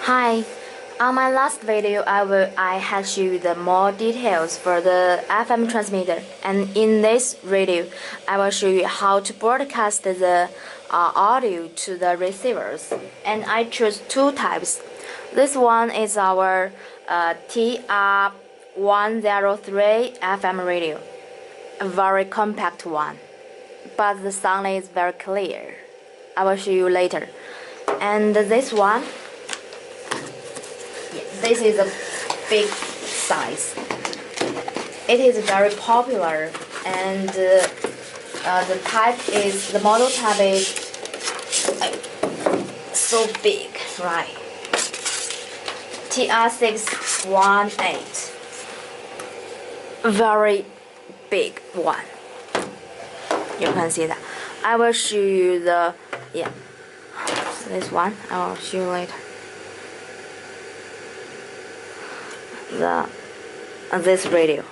Hi, on my last video I had shown you the more details for the FM transmitter, and in this video I will show you how to broadcast the audio to the receivers. And I choose two types. This one is our TR502 FM radio, a very compact one, but the sound is very clear. I will show you later. And this one, this is a big size. It is very popular, and the model type is so big, right? TR618, very big one. You can see that. I will show you this one. I will show you later. This radio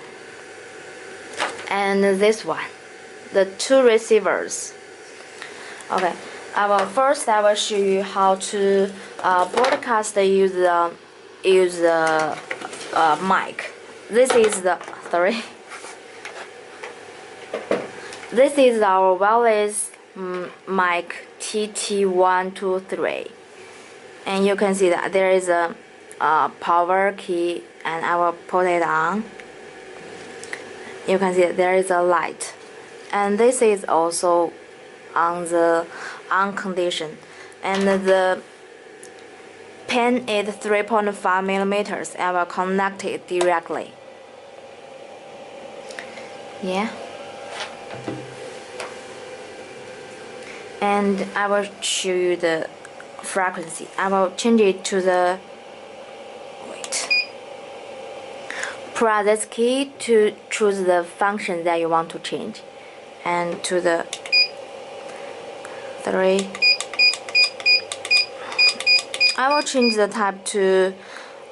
and this one, the two receivers. Okay, I will show you how to broadcast use the mic. This is our wireless mic TT123, and you can see that there is a power key, and I will put it on. You can see there is a light, and this is also on the on condition, and the pin is 3.5 millimeters. I will connect it directly. Yeah, and I will show you the frequency. I will change it to the press this key to choose the function that you want to change, and to the 3. I will change the type to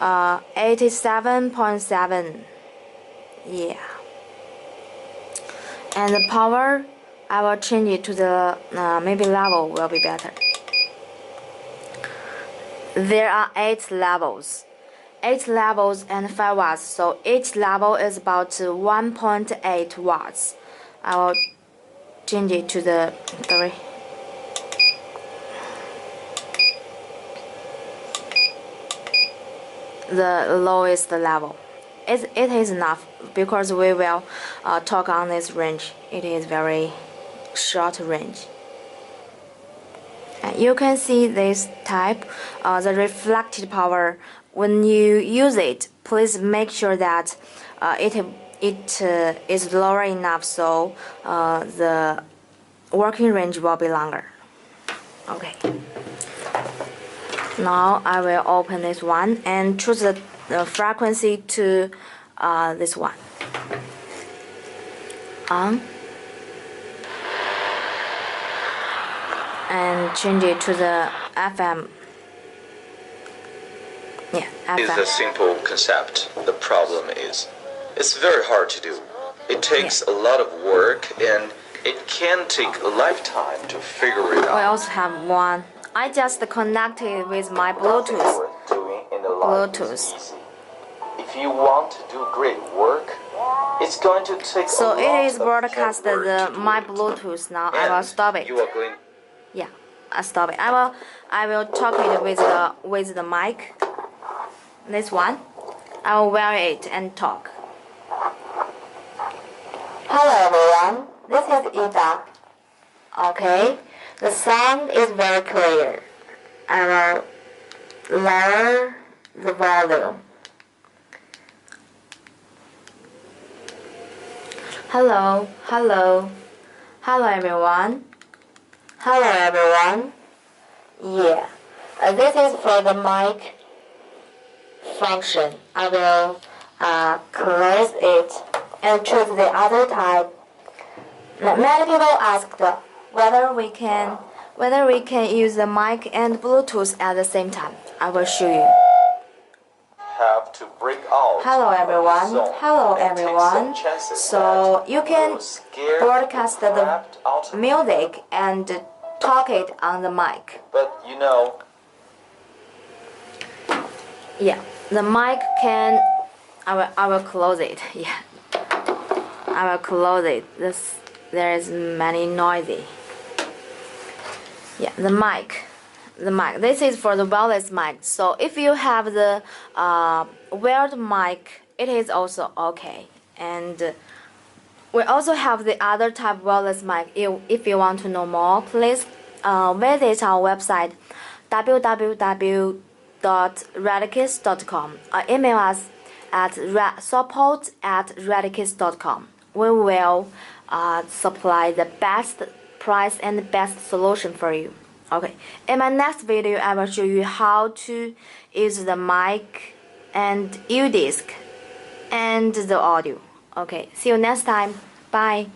87.7. Yeah, and the power I will change it to the maybe level will be better. There are 8 levels. 8 levels and 5 watts, so each level is about 1.8 watts. I will change it to the 3. The lowest level. It is enough, because we will talk on this range. It is very short range. You can see this type, the reflected power. When you use it, please make sure that it is lower enough, so the working range will be longer. Okay. Now I will open this one and choose the frequency to this one. On. And change it to the FM. Yeah, FM. It's a simple concept. The problem is, it's very hard to do. It takes a lot of work, and it can take a lifetime to figure it out. I also have one. I just connected with my Bluetooth. If you want to do great work, it's going to take so it is broadcasted my Bluetooth now. I will stop it. Yeah, I stop it. I will talk it with the mic. This one, I will wear it and talk. Hello everyone, this is Ida. Okay, the sound is very clear. I will lower the volume. Hello everyone. Hello everyone. Yeah, this is for the mic function. I will close it and choose the other type. Many people asked whether we can use the mic and Bluetooth at the same time. I will show you. Have to break out. Hello everyone. So you can broadcast the music and talk it on the mic. But you know, Yeah, the mic can. I will close it. Yeah, I will close it. There is many noisy. Yeah, the mic. This is for the wireless mic. So if you have the wired mic, it is also okay. And we also have the other type wireless mic. If you want to know more, please visit our website www.retekess.com or email us at support@retekess.com. We will supply the best price and the best solution for you. Okay, in my next video I will show you how to use the mic and U-disc and the audio. Okay, see you next time. Bye.